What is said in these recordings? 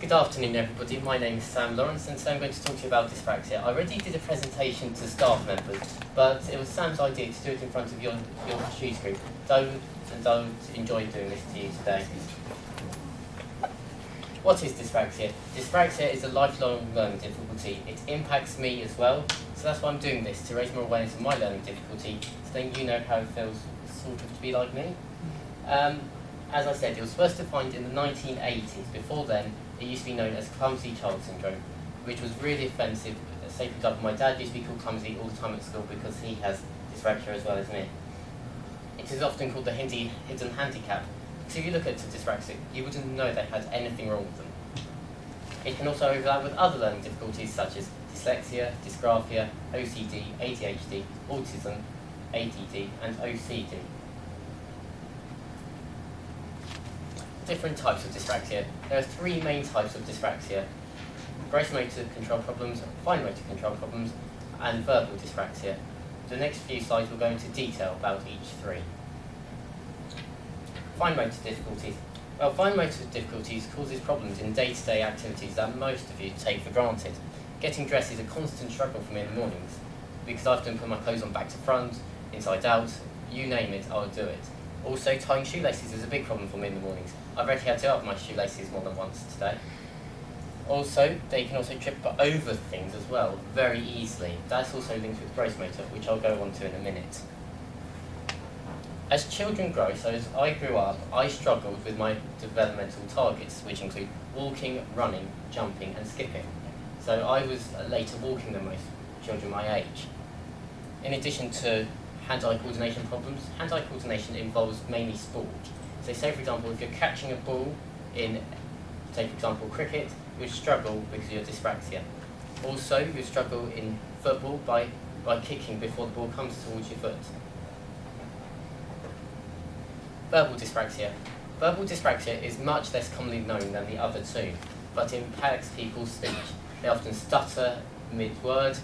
Good afternoon everybody, my name is Sam Lawrence and so I'm going to talk to you about dyspraxia. I already did a presentation to staff members, but it was Sam's idea to do it in front of your shoes group. Don't enjoy doing this to you today. What is dyspraxia? Dyspraxia is a lifelong learning difficulty. It impacts me as well, so that's why I'm doing this, to raise more awareness of my learning difficulty, so then you know how it feels sort of to be like me. As I said, it was first defined in the 1980s. Before then, it used to be known as clumsy child syndrome, which was really offensive. Say, for example, my dad used to be called clumsy all the time at school because he has dyspraxia as well as me. It is often called the hidden handicap, because if you look at dyspraxic, you wouldn't know they had anything wrong with them. It can also overlap with other learning difficulties such as dyslexia, dysgraphia, OCD, ADHD, autism, ADD, and OCD. Different types of dyspraxia. There are three main types of dyspraxia: gross motor control problems, fine motor control problems, and verbal dyspraxia. The next few slides will go into detail about each three. Fine motor difficulties. Well, fine motor difficulties causes problems in day-to-day activities that most of you take for granted. Getting dressed is a constant struggle for me in the mornings, because I often put my clothes on back to front, inside out, you name it, I'll do it. Also, tying shoelaces is a big problem for me in the mornings. I've already had to up my shoelaces more than once today. Also, they can also trip over things as well, very easily. That's also linked with gross motor, which I'll go on to in a minute. As children grow, so as I grew up, I struggled with my developmental targets, which include walking, running, jumping, and skipping. So I was later walking than most children my age. In addition to hand-eye coordination problems, hand-eye coordination involves mainly sport. So say, for example, if you're catching a ball in, say, for example, cricket, you would struggle because of your dyspraxia. Also, you would struggle in football by kicking before the ball comes towards your foot. Verbal dyspraxia. Verbal dyspraxia is much less commonly known than the other two, but it impacts people's speech. They often stutter mid-word,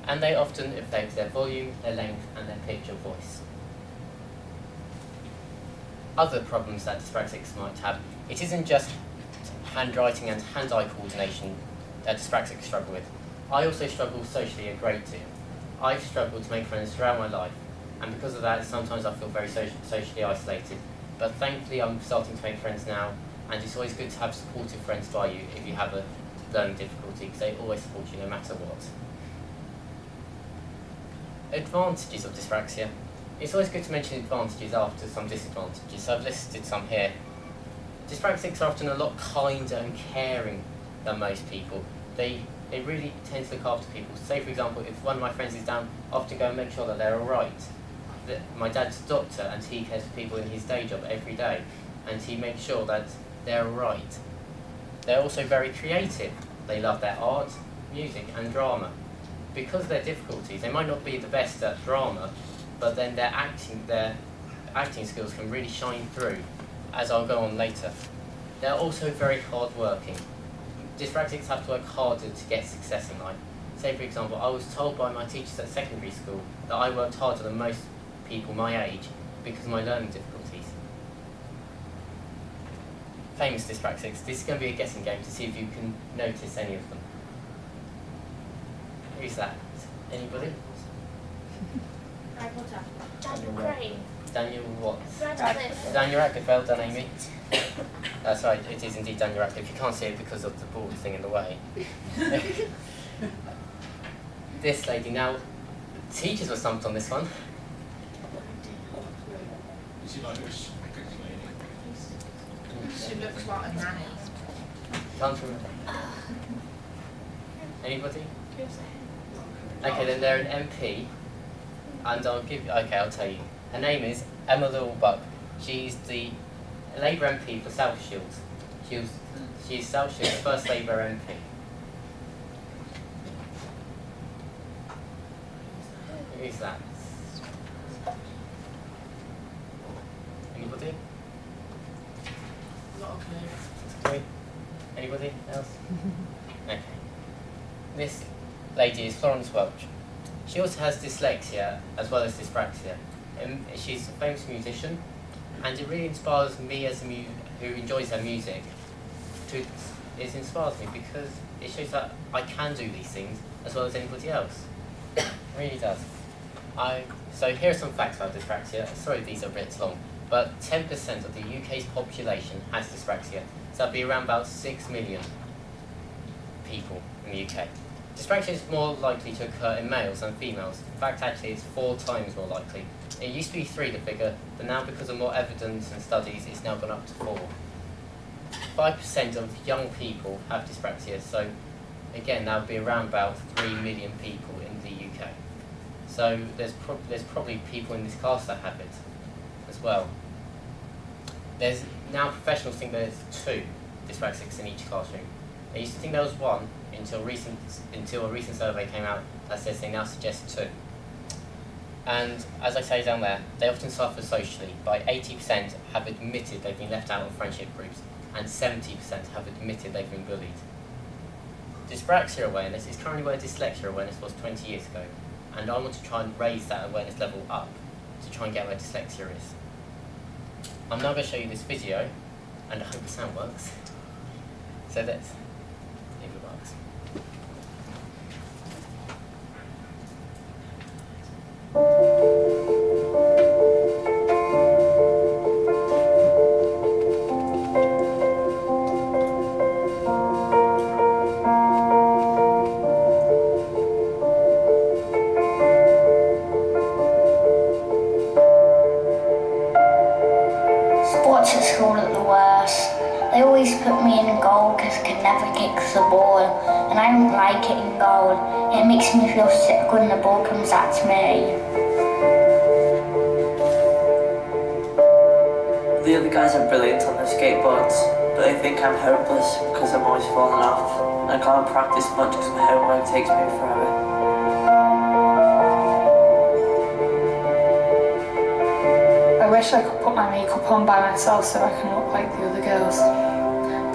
and they often affect their volume, their length, and their pitch of voice. Other problems that dyspraxics might have, it isn't just handwriting and hand-eye coordination that dyspraxics struggle with. I also struggle socially a great deal. I've struggled to make friends throughout my life, and because of that, sometimes I feel very socially isolated. But thankfully, I'm starting to make friends now, and it's always good to have supportive friends by you if you have a learning difficulty, because they always support you no matter what. Advantages of dyspraxia. It's always good to mention advantages after some disadvantages, so I've listed some here. Dyspraxics are often a lot kinder and caring than most people. They really tend to look after people. Say, for example, if one of my friends is down, I often go and make sure that they're alright. My dad's a doctor and he cares for people in his day job every day, and he makes sure that they're alright. They're also very creative. They love their art, music, and drama. Because of their difficulties, they might not be the best at drama, but then their acting skills can really shine through, as I'll go on later. They're also very hard-working. Dyspraxics have to work harder to get success in life. Say, for example, I was told by my teachers at secondary school that I worked harder than most people my age because of my learning difficulties. Famous dyspraxics. This is going to be a guessing game to see if you can notice any of them. Who's that? Anybody? Harry Potter. Daniel Crane. Daniel what? Radcliffe. Daniel Radcliffe, well done, Amy. That's right, it is indeed Daniel Radcliffe. You can't see it because of the bald thing in the way. This lady, now, teachers were stumped on this one. Is she like a cookie lady? She looks like a nanny. Can't remember. Anybody? Okay, then they're an MP, and I'll tell you. Her name is Emma Little-Buck. She's the Labour MP for South Shields. She's South Shields' first Labour MP. Who's that? Anybody? Not a clue. Great. Anybody else? Okay. This lady is Florence Welch. She also has dyslexia as well as dyspraxia. She's a famous musician, and it really inspires me as who enjoys her music to it inspires me because it shows that I can do these things as well as anybody else. It really does. So here are some facts about dyspraxia. Sorry these are a bit long, but 10% of the UK's population has dyspraxia. So that'd be around about 6 million people in the UK. Dyspraxia is more likely to occur in males than females. In fact, actually, it's 4 times more likely. It used to be 3, the figure, but now because of more evidence and studies, it's now gone up to 4. 5% of young people have dyspraxia, so again, that would be around about 3 million people in the UK. So there's probably people in this class that have it as well. There's now professionals think there's 2 dyspraxics in each classroom. They used to think there was 1 until a recent survey came out that says they now suggest 2. And as I say down there, they often suffer socially. By 80% have admitted they've been left out of friendship groups, and 70% have admitted they've been bullied. Dyspraxia awareness is currently where dyslexia awareness was 20 years ago, and I want to try and raise that awareness level up to try and get where dyslexia is. I'm now going to show you this video, and I hope the sound works. So let's see if it works. Sports at school are the worst. They always put me in goal because I could never kick the ball, and I don't like it in goal. It makes me feel sick when the ball comes at me. The other guys are brilliant on their skateboards, but they think I'm hopeless because I'm always falling off. I can't practice much because my homework takes me forever. I wish I could put my makeup on by myself so I can look like the other girls,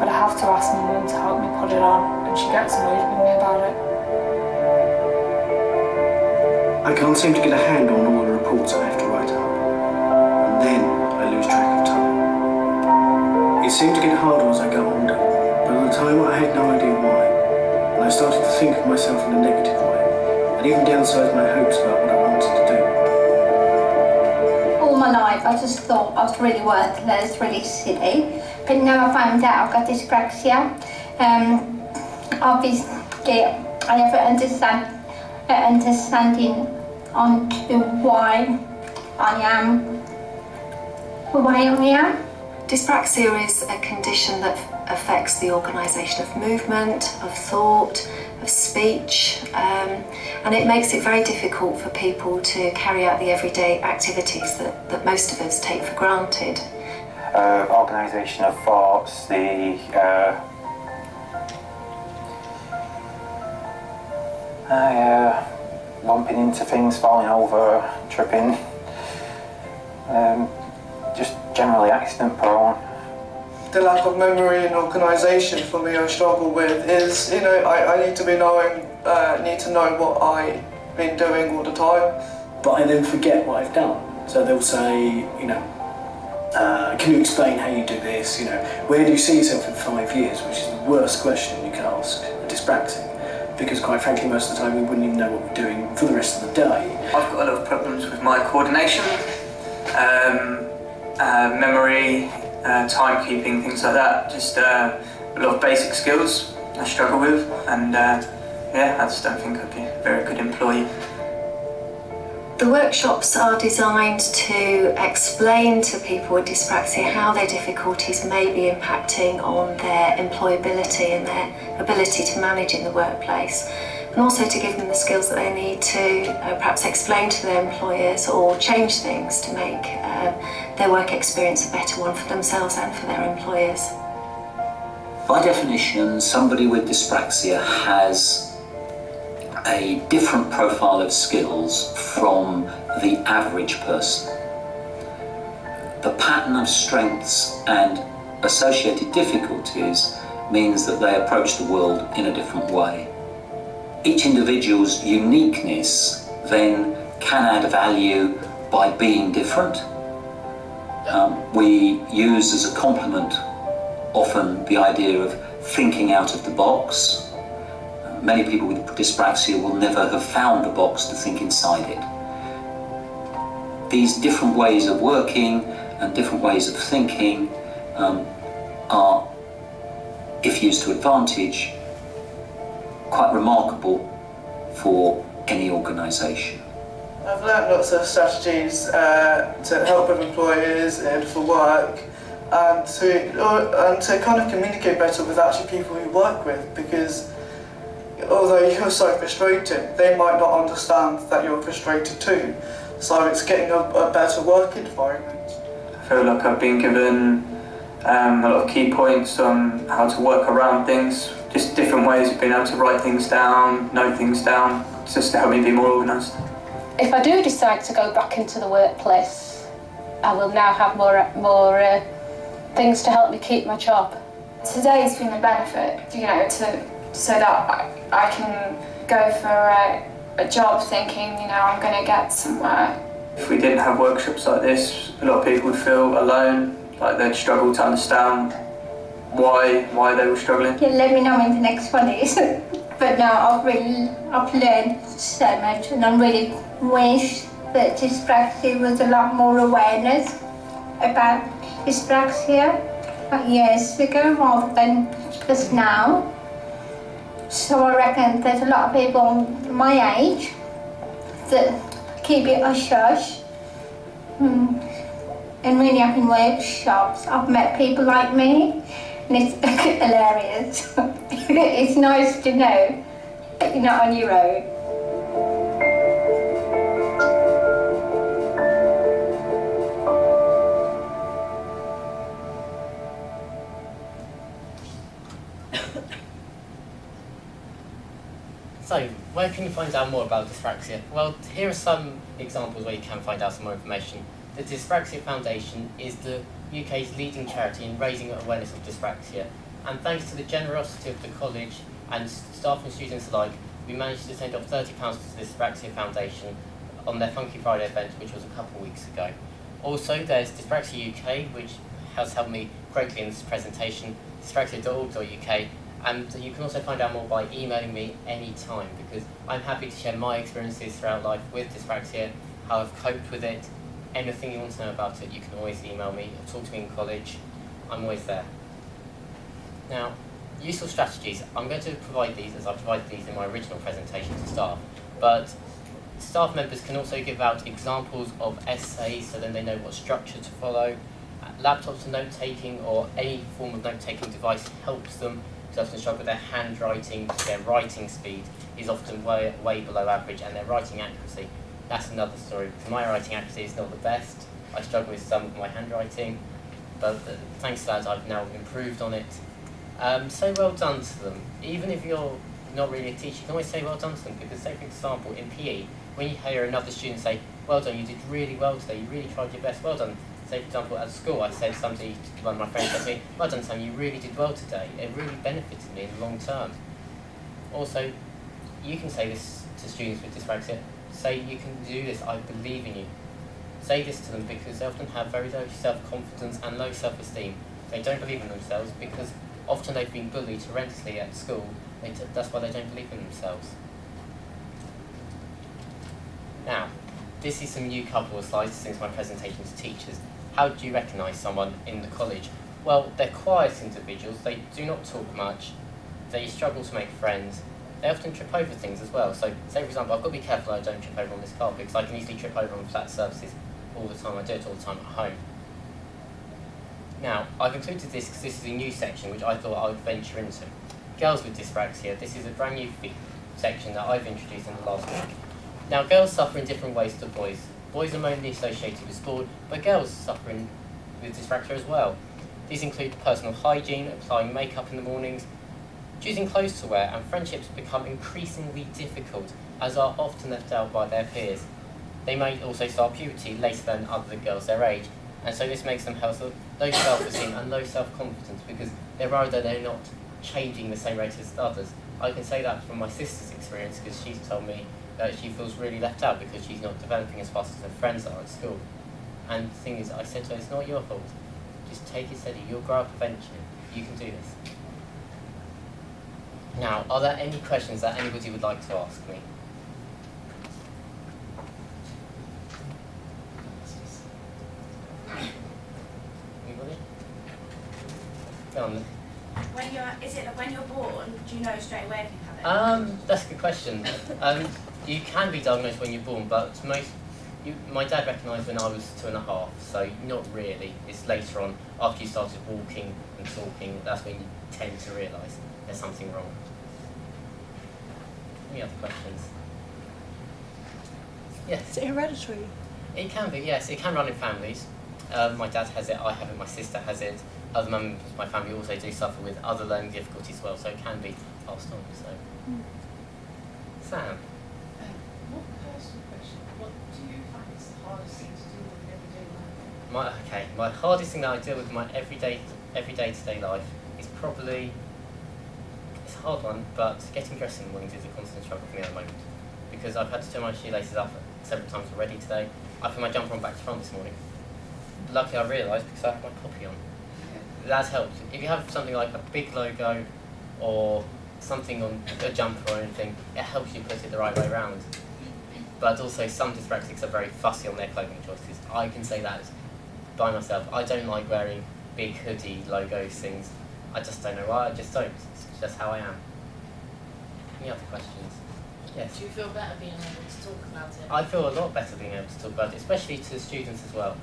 but I have to ask my mum to help me put it on, and she gets annoyed with me about it. I can't seem to get a handle on all the reports I have to write up, and then I lose track of time. It seemed to get harder as I got older, but at the time I had no idea why, and I started to think of myself in a negative way, and even downsized my hopes about what I wanted to do. All my life I just thought I was really worthless, really silly, but now I found out I've got dyspraxia. Obviously I have an understanding on to why I am who I am. Dyspraxia is a condition that affects the organisation of movement, of thought, of speech, and it makes it very difficult for people to carry out the everyday activities that most of us take for granted. Organisation of thoughts, the bumping into things, falling over, tripping, just generally accident prone. The lack of memory and organisation for me I struggle with is, I need to know what I've been doing all the time. But I then forget what I've done. So they'll say, can you explain how you do this? Where do you see yourself in 5 years? Which is the worst question you can ask a dyspraxic. Because quite frankly, most of the time we wouldn't even know what we're doing for the rest of the day. I've got a lot of problems with my coordination, memory, timekeeping, things like that. Just a lot of basic skills I struggle with, and I just don't think I'd be a very good employee. The workshops are designed to explain to people with dyspraxia how their difficulties may be impacting on their employability and their ability to manage in the workplace, and also to give them the skills that they need to perhaps explain to their employers or change things to make their work experience a better one for themselves and for their employers. By definition, somebody with dyspraxia has a different profile of skills from the average person. The pattern of strengths and associated difficulties means that they approach the world in a different way. Each individual's uniqueness then can add value by being different. We use as a compliment often the idea of thinking out of the box. Many people with dyspraxia will never have found the box to think inside it. These different ways of working and different ways of thinking are, if used to advantage, quite remarkable for any organisation. I've learnt lots of strategies to help with employers and for work, and to kind of communicate better with actually people you work with, because although you're so frustrated, they might not understand that you're frustrated too. So it's getting a better work environment. I feel like I've been given a lot of key points on how to work around things, just different ways of being able to write things down, note things down, just to help me be more organised. If I do decide to go back into the workplace, I will now have more things to help me keep my job. Today's been a benefit, so that I can go for a job thinking, I'm going to get somewhere. If we didn't have workshops like this, a lot of people would feel alone, like they'd struggle to understand why they were struggling. Yeah, let me know when the next one is. But now I've learned so much, and I really wish that dyspraxia was a lot more awareness about dyspraxia years ago rather than just now. So I reckon there's a lot of people my age that keep it hush-hush. And really up in workshops, I've met people like me, and it's hilarious. It's nice to know that you're not on your own. So, where can you find out more about dyspraxia? Well, here are some examples where you can find out some more information. The Dyspraxia Foundation is the UK's leading charity in raising awareness of dyspraxia, and thanks to the generosity of the college and staff and students alike, we managed to send off £30 to the Dyspraxia Foundation on their Funky Friday event, which was a couple of weeks ago. Also, there's Dyspraxia UK, which has helped me greatly in this presentation, dyspraxia.org.uk, and you can also find out more by emailing me anytime, because I'm happy to share my experiences throughout life with dyspraxia, how I've coped with it. Anything you want to know about it, you can always email me or talk to me in college. I'm always there. Now, useful strategies. I'm going to provide these as I provided these in my original presentation to staff, but staff members can also give out examples of essays so then they know what structure to follow. Laptops for note-taking or any form of note-taking device helps them to often struggle with their handwriting. Their writing speed is often way below average, and their writing accuracy. That's another story, because my writing accuracy is not the best. I struggle with some of my handwriting, but thanks to that I've now improved on it. Say well done to them. Even if you're not really a teacher, you can always say well done to them, because say for example in PE, when you hear another student say, well done, you did really well today, you really tried your best, well done. Say for example at school, I said somebody, one of my friends said to me, well done Sam, you really did well today. It really benefited me in the long term. Also, you can say this to students with dyspraxia. Say, you can do this, I believe in you. Say this to them because they often have very low self-confidence and low self-esteem. They don't believe in themselves because often they've been bullied horrendously at school. That's why they don't believe in themselves. Now, this is some new couple of slides since my presentation to teachers. How do you recognise someone in the college? Well, they're quiet individuals, they do not talk much, they struggle to make friends. They often trip over things as well. So, say for example, I've got to be careful I don't trip over on this carpet because I can easily trip over on flat surfaces all the time. I do it all the time at home. Now, I've included this because this is a new section which I thought I would venture into. Girls with dyspraxia. This is a brand new section that I've introduced in the last week. Now, girls suffer in different ways to boys. Boys are mainly associated with sport, but girls suffer with dyspraxia as well. These include personal hygiene, applying makeup in the mornings, choosing clothes to wear, and friendships become increasingly difficult as are often left out by their peers. They may also start puberty later than other girls their age, and so this makes them have low self-esteem and low self-confidence because they're worried that they're not changing the same rate as others. I can say that from my sister's experience because she's told me that she feels really left out because she's not developing as fast as her friends are at school. And the thing is, I said to her, it's not your fault. Just take it steady, you'll grow up eventually. You can do this. Now, are there any questions that anybody would like to ask me? Anybody? Go on then. When you're born, do you know straight away if you have it? That's a good question. You can be diagnosed when you're born, but my dad recognised when I was 2.5, so not really. It's later on, after you started walking and talking, that's when you tend to realise there's something wrong. Any other questions? Yes? Is it hereditary? It can be, yes. It can run in families. My dad has it, I have it, my sister has it. Other members of my family also do suffer with other learning difficulties as well, so it can be passed on. So, Sam? What personal question? What do you find is the hardest thing to do in everyday life? My hardest thing that I deal with in my everyday to-day life is probably, it's a hard one, but getting dressed in the mornings is a constant struggle for me at the moment. Because I've had to turn my shoelaces up several times already today. I put my jumper on back to front this morning. Luckily I realised because I have my copy on. That's helped. If you have something like a big logo or something on a jumper or anything, it helps you put it the right way around. But also some dyspraxics are very fussy on their clothing choices. I can say that by myself. I don't like wearing big hoodie logos things. I just don't know why, I just don't. It's just how I am. Any other questions? Yes? Do you feel better being able to talk about it? I feel a lot better being able to talk about it, especially to students as well.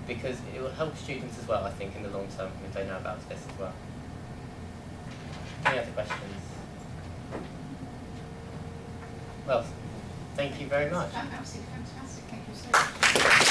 Because it will help students as well, I think, in the long term, if they know about this as well. Any other questions? Well, thank you very much. Absolutely fantastic. Thank you so much.